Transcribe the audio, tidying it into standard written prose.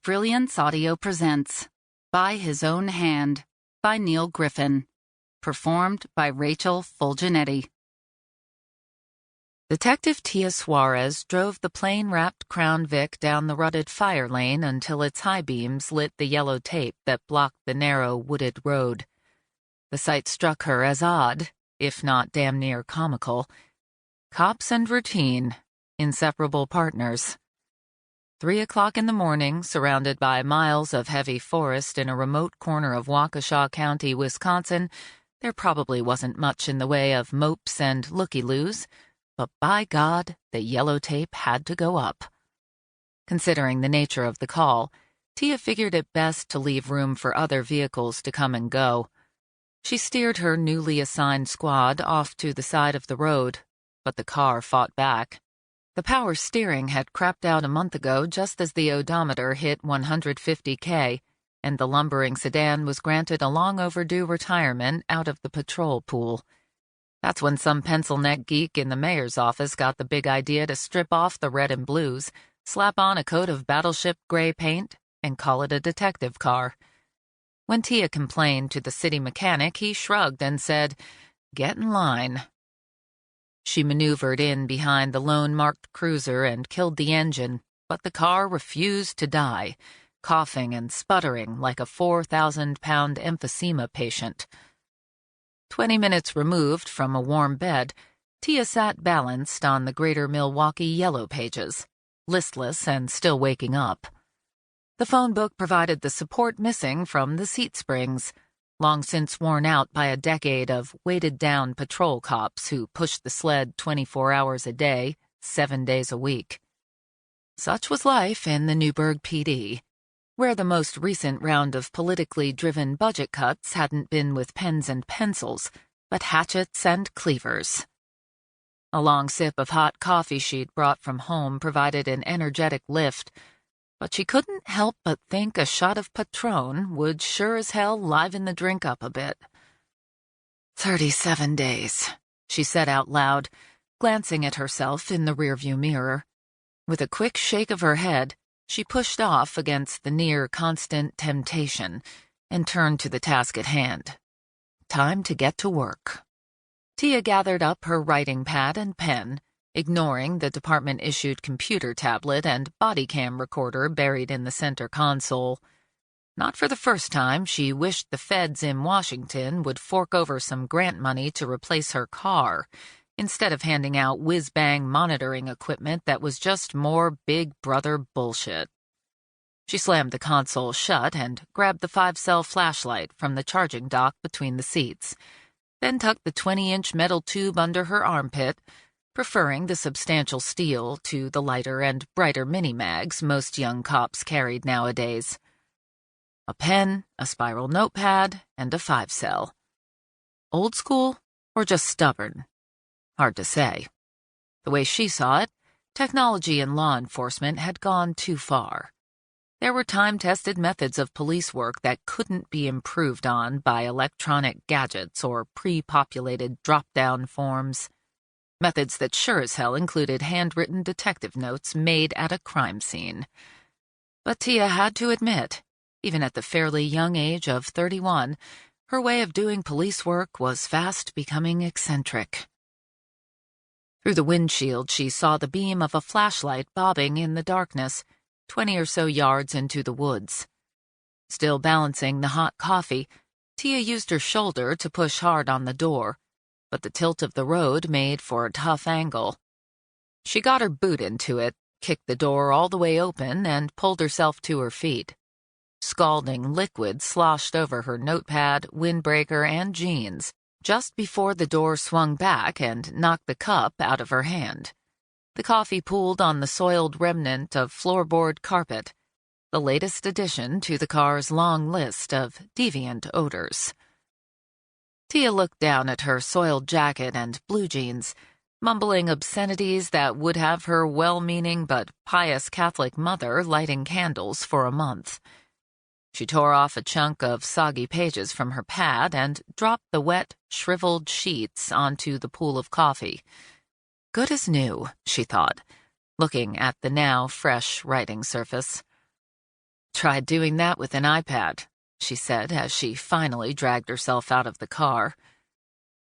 Brilliance Audio presents By His Own Hand by Neal Griffin. Performed by Rachel Fulginetti. Detective Tia Suarez drove the plane-wrapped Crown Vic down the rutted fire lane until its high beams lit the yellow tape that blocked the narrow, wooded road. The sight struck her as odd, if not damn near comical. Cops and routine, inseparable partners. 3 o'clock in the morning, surrounded by miles of heavy forest in a remote corner of Waukesha County, Wisconsin, there probably wasn't much in the way of mopes and looky-loos, but by God, the yellow tape had to go up. Considering the nature of the call, Tia figured it best to leave room for other vehicles to come and go. She steered her newly assigned squad off to the side of the road, but the car fought back. The power steering had crapped out a month ago just as the odometer hit 150K, and the lumbering sedan was granted a long overdue retirement out of the patrol pool. That's when some pencil-neck geek in the mayor's office got the big idea to strip off the red and blues, slap on a coat of battleship gray paint, and call it a detective car. When Tia complained to the city mechanic, he shrugged and said, "Get in line." She maneuvered in behind the lone marked cruiser and killed the engine, but the car refused to die, coughing and sputtering like a 4,000-pound emphysema patient. 20 minutes removed from a warm bed, Tia sat balanced on the Greater Milwaukee Yellow Pages, listless and still waking up. The phone book provided the support missing from the seat springs, long since worn out by a decade of weighted-down patrol cops who pushed the sled 24 hours a day, 7 days a week. Such was life in the Newberg PD, where the most recent round of politically driven budget cuts hadn't been with pens and pencils, but hatchets and cleavers. A long sip of hot coffee she'd brought from home provided an energetic lift, but she couldn't help but think a shot of Patron would sure as hell liven the drink up a bit. 37 days, she said out loud, glancing at herself in the rearview mirror. With a quick shake of her head, she pushed off against the near-constant temptation and turned to the task at hand. Time to get to work. Tia gathered up her writing pad and pen, ignoring the department-issued computer tablet and body cam recorder buried in the center console. Not for the first time, she wished the feds in Washington would fork over some grant money to replace her car, instead of handing out whiz-bang monitoring equipment that was just more Big Brother bullshit. She slammed the console shut and grabbed the 5-cell flashlight from the charging dock between the seats, then tucked the 20-inch metal tube under her armpit, preferring the substantial steel to the lighter and brighter mini-mags most young cops carried nowadays. A pen, a spiral notepad, and a 5-cell. Old school or just stubborn? Hard to say. The way she saw it, technology in law enforcement had gone too far. There were time-tested methods of police work that couldn't be improved on by electronic gadgets or pre-populated drop-down forms. Methods that sure as hell included handwritten detective notes made at a crime scene. But Tia had to admit, even at the fairly young age of 31, her way of doing police work was fast becoming eccentric. Through the windshield, she saw the beam of a flashlight bobbing in the darkness, 20 or so yards into the woods. Still balancing the hot coffee, Tia used her shoulder to push hard on the door, but the tilt of the road made for a tough angle. She got her boot into it, kicked the door all the way open, and pulled herself to her feet. Scalding liquid sloshed over her notepad, windbreaker, and jeans just before the door swung back and knocked the cup out of her hand. The coffee pooled on the soiled remnant of floorboard carpet, the latest addition to the car's long list of deviant odors. Tia looked down at her soiled jacket and blue jeans, mumbling obscenities that would have her well-meaning but pious Catholic mother lighting candles for a month. She tore off a chunk of soggy pages from her pad and dropped the wet, shriveled sheets onto the pool of coffee. Good as new, she thought, looking at the now fresh writing surface. Try doing that with an iPad, she said as she finally dragged herself out of the car.